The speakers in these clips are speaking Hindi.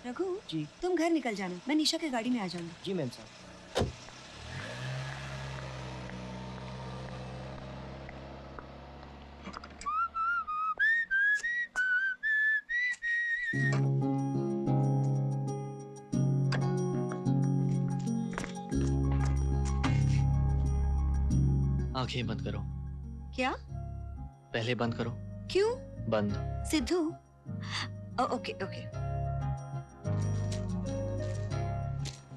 रघु जी। तुम घर निकल जाना, मैं निशा के गाड़ी में आ जाऊंगी। जी मैम साहब। आंखें बंद करो। क्या? पहले बंद करो। क्यों? बंद। Sidhu okay okay.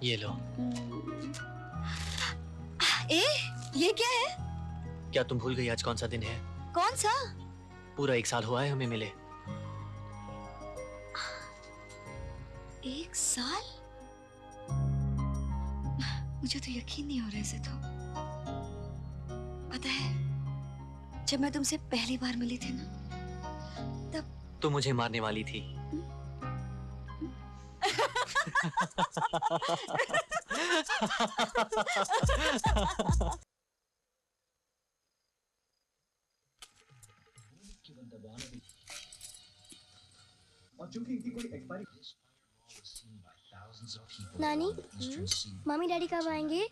ये लो। ये क्या है? क्या तुम भूल गई आज कौन सा दिन है? कौन सा? पूरा 1 साल हुआ है हमें मिले। 1 साल? मुझे तो यकीन नहीं हो रहा है सिद्धू। पता है जब मैं तुमसे पहली बार मिली थी ना, तब तू मुझे मारने वाली थी। नानी, मम्मी डैडी कब आएंगे?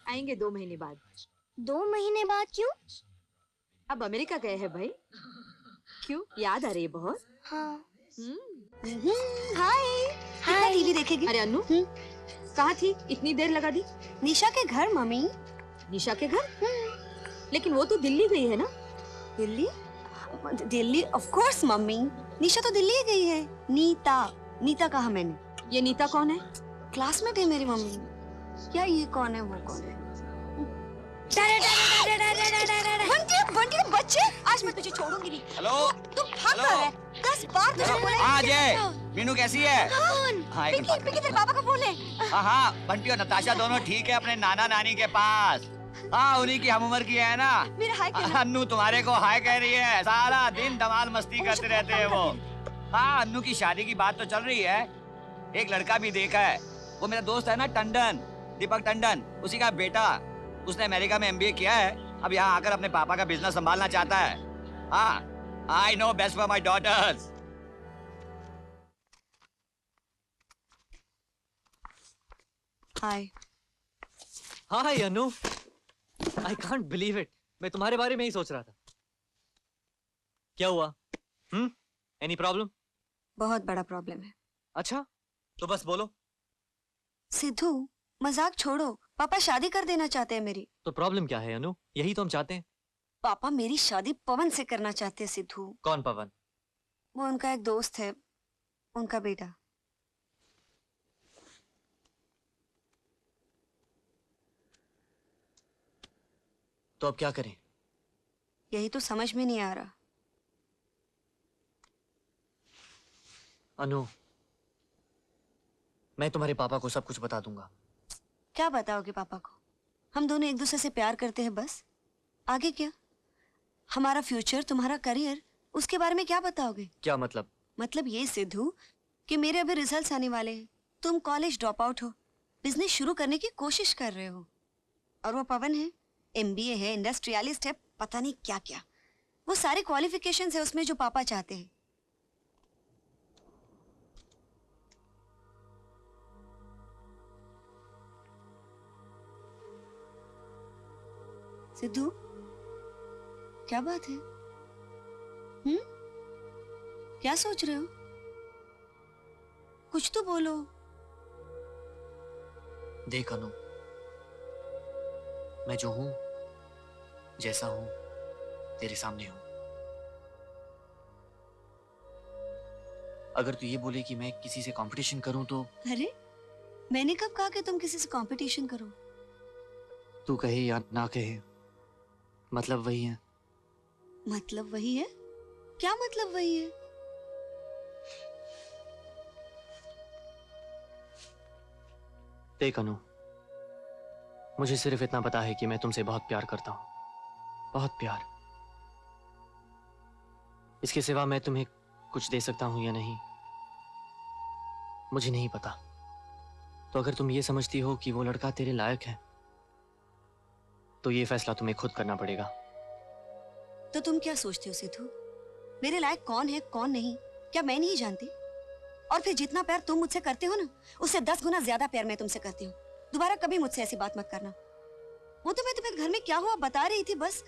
आएंगे 2 महीने बाद। 2 महीने बाद क्यों? अब अमेरिका गए हैं भाई। क्यों याद आ रही है बहुत? हाँ। हाय। कितना टीवी देखेगी? अरे अन्नू कहाँ थी? इतनी देर लगा दी। निशा के घर मम्मी। निशा के घर? लेकिन वो तो दिल्ली गई है ना? Delhi? Delhi of course mummy. Nisha तो दिल्ली गई है। नीता कहा मैंने। ये नीता कौन है? क्लासमेट है मेरी मम्मी। क्या ये कौन है वो कौन है? बंटी बच्चे, आज मैं तुझे छोड़ूंगी नहीं। हेलो। तू भाग कर है। 10 बार तुझे बोला है। हाँ जय, मीनू कैसी है? हाँ पिंकी तेरे पापा का फोन है। हाँ बंटी और नताशा दोनों ठीक है अपने नाना नानी के पास। हाँ उन्हीं की हम उम्र की है ना। मेरा हाय कहना। अन्नू तुम्हारे को हाय कह रही है। सारा दिन धमाल मस्ती करते रहते हैं वो। हाँ अन्नू की शादी की बात तो चल रही है। एक लड़का भी देखा है, वो मेरा दोस्त है ना टंडन, दीपक टंडन, उसी का बेटा। उसने अमेरिका में MBA किया है, अब यहाँ आकर अपने पापा का बिजनेस संभालना चाहता है। हाँ I know best for my daughters. Hi. Hi Anu, I can't believe it. मैं तुम्हारे बारे में ही सोच रहा था। क्या हुआ? Any problem? बहुत बड़ा प्रॉब्लम है। अच्छा तो बस बोलो। सिद्धू मजाक छोड़ो, पापा शादी कर देना चाहते हैं मेरी। तो प्रॉब्लम क्या है अनु? यही तो हम चाहते हैं। पापा मेरी शादी पवन से करना चाहते हैं सिद्धू। कौन पवन? वो उनका एक दोस्त है, उनका बेटा। तो अब क्या करें? यही तो समझ में नहीं आ रहा। अनु, मैं तुम्हारे पापा को सब कुछ बता दूंगा। क्या बताओगे पापा को? हम दोनों एक दूसरे से प्यार करते हैं बस। आगे क्या? हमारा फ्यूचर, तुम्हारा करियर, उसके बारे में क्या बताओगे? क्या मतलब? मतलब ये सिद्धू कि मेरे अभी रिजल्ट्स आने वाले हैं, तुम कॉलेज ड्रॉप आउट हो, बिजनेस शुरू करने की कोशिश कर रहे हो, और वो पवन है, एमबीए है, इंडस्ट्रियलिस्ट है, पता नहीं क्या क्या। वो सारे क्वालिफिकेशंस है उसमें जो पापा चाहते हैं। सिद्धू, क्या बात है? क्या सोच रहे हो? कुछ तो बोलो। देख अनु, मैं जो हूं, जैसा हूं, तेरे सामने हूं। अगर तू ये बोले कि मैं किसी से कंपटीशन करूं तो अरे, मैंने कब कहा कि तुम किसी से कंपटीशन करो? तू कहे या ना कहे, मतलब वही है। मतलब वही है? क्या मतलब वही है? देख अनु, मुझे सिर्फ इतना पता है कि मैं तुमसे बहुत प्यार करता हूं, बहुत प्यार। इसके सिवा मैं तुम्हें कुछ दे सकता हूं या नहीं, मुझे नहीं पता। तो अगर तुम ये समझती हो कि वो लड़का तेरे लायक है, तो ये फैसला तुम्हें खुद करना पड़ेगा। तो तुम क्या सोचते हो सिद्धू? मेरे लायक कौन है कौन नहीं, क्या मैं नहीं जानती? और फिर जितना प्यार तुम मुझसे करते हो ना, उससे 10 गुना ज्यादा प्यार मैं तुमसे करती हूँ। दोबारा कभी मुझसे ऐसी बात मत करना। वो तो मैं तुम्हें घर में क्या हुआ बता रही थी बस।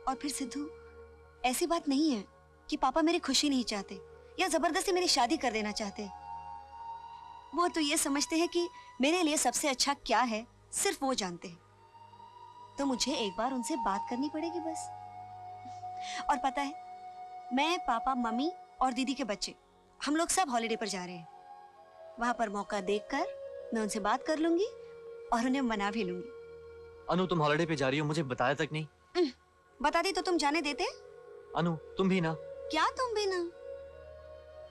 और फिर सिद्धू, ऐसी बात नहीं है कि पापा मेरी खुशी नहीं चाहते या जबरदस्ती मेरी शादी कर देना चाहते। वो तो ये समझते हैं कि मेरे लिए सबसे अच्छा क्या है सिर्फ वो जानते हैं। तो मुझे एक बार उनसे बात करनी पड़ेगी बस। और पता है, मैं, पापा, मम्मी और दीदी के बच्चे, हम लोग सब हॉलिडे पर जा रहे हैं। वहां पर मौका देखकर मैं उनसे बात कर लूंगी और उन्हें मना भी लूंगी। अनु, तुम हॉलिडे पे जा रही हो, मुझे बताया तक नहीं। बता दी तो तुम जाने देते? अनु, तुम भी ना। क्या तुम भी ना?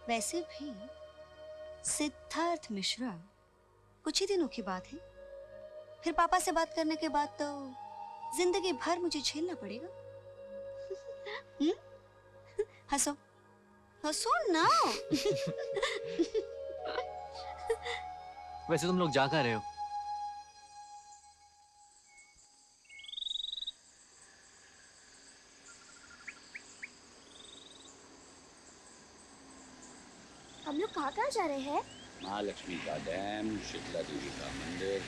वैसे भी सिद्धार्थ मिश्रा, कुछ ही दिनों की बात है। फिर पापा से बात करने के बाद तो जिंदगी भर मुझे झेलना पड़ेगा। हंसो, हंसो ना। वैसे तुम लोग जा कहाँ रहे हो? हम लोग कहाँ जा रहे हैं? महालक्ष्मी का डैम, शीतला देवी का मंदिर,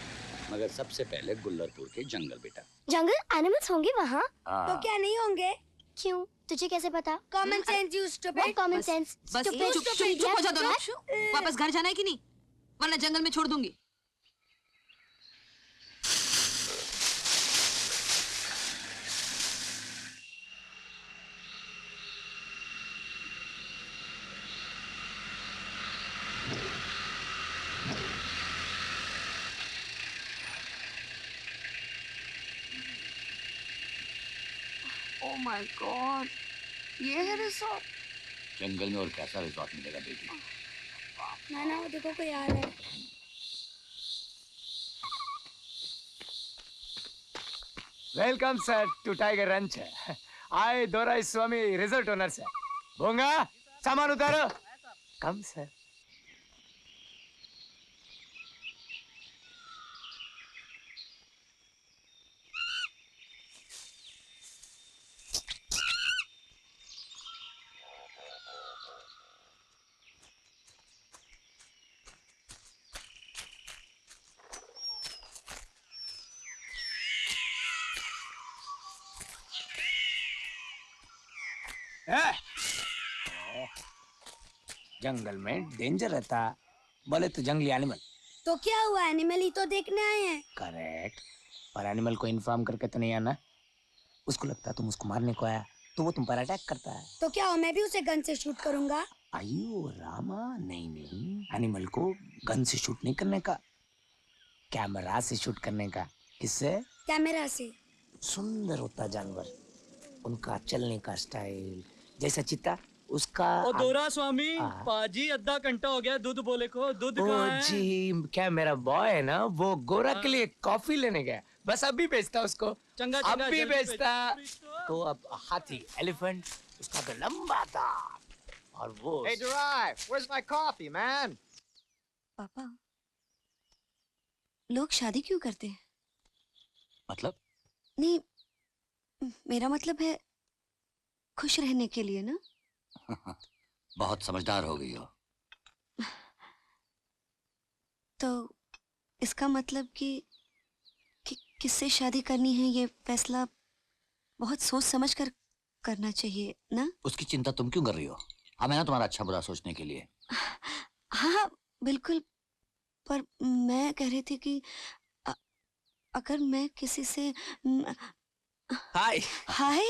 मगर सबसे पहले गुल्लरपुर के जंगल बेटा। जंगल एनिमल्स होंगे वहाँ? हाँ। तो क्या नहीं होंगे? क्यों? तुझे कैसे पता? Common sense use to What common sense? बस Stupid. चुप हो जा दोनों। वापस घर जाना है कि नहीं, वरना जंगल में छोड़ दूंगी। ओह माय गॉड, ये है रिसोर्ट। जंगल में और कैसा रिजॉर्ट मिलेगा बेटी? नाना वो देखो कोई आ रहा है। Welcome sir to Tiger Ranch. आए Dorai Swamy resort owner sir. भोंगा सामान उतारो। कम सर। जंगल में डेंजर रहता, बोले तो जंगली एनिमल। तो क्या हुआ, एनिमल ही तो देखने आए हैं। करेक्ट, पर एनिमल को इन्फॉर्म करके तो नहीं आना। उसको लगता तुम उसको मारने को आया तो वो तुम पर अटैक करता है। तो क्या हो, मैं भी उसे गन से शूट करूंगा? अयो रामा, नहीं नहीं, एनिमल को गन से शूट नहीं करने का, कैमरा से शूट करने का। किससे? कैमरा से। सुंदर होता जानवर, उनका चलने का स्टाइल जैसा चीता उसका। ओ दोरा स्वामी, हाँ। पाजी आधा घंटा हो गया दूध बोले को, दूध ओ कहाँ है? जी, क्या मेरा बॉय है ना, वो गोरा के लिए कॉफी लेने गया, बस अभी भेजता उसको। चंगा अब चंगा भी जल्दी बेचता। भेजो। तो अब हाथी, एलिफेंट, उसका तो लंबा था, और वो Hey, Durai, where's my coffee, man? पापा, लोग शादी क्यों करते हैं? मतलब? नहीं, मेरा मतलब है खुश रहने के लिए ना। बहुत समझदार हो गई हो। तो इसका मतलब कि किससे शादी करनी है ये फैसला बहुत सोच समझ कर करना चाहिए ना। उसकी चिंता तुम क्यों कर रही हो? हमें ना तुम्हारा अच्छा बुरा सोचने के लिए। हाँ बिल्कुल, पर मैं कह रही थी कि अगर मैं किसी से हाय, हाय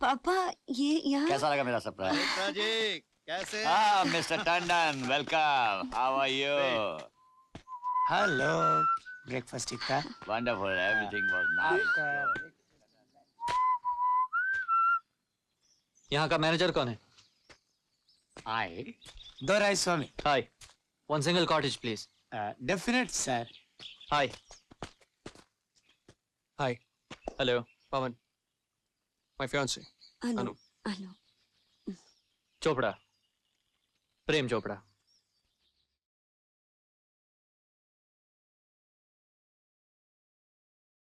पापा, ये यहाँ कैसा लगा मेरा सरप्राइज? मिश्रा जी, कैसे? हाँ mister Tandon, welcome. How are you? Hello, breakfast ठीक था? Wonderful, everything was nice. यहाँ का मैनेजर कौन है? आए Dorai Swamy. Hi, one single cottage please. Definite sir. Hi. Hi, hello. Pawan. My fiance. Anu Anu. Anu Chopra, Prem Chopra.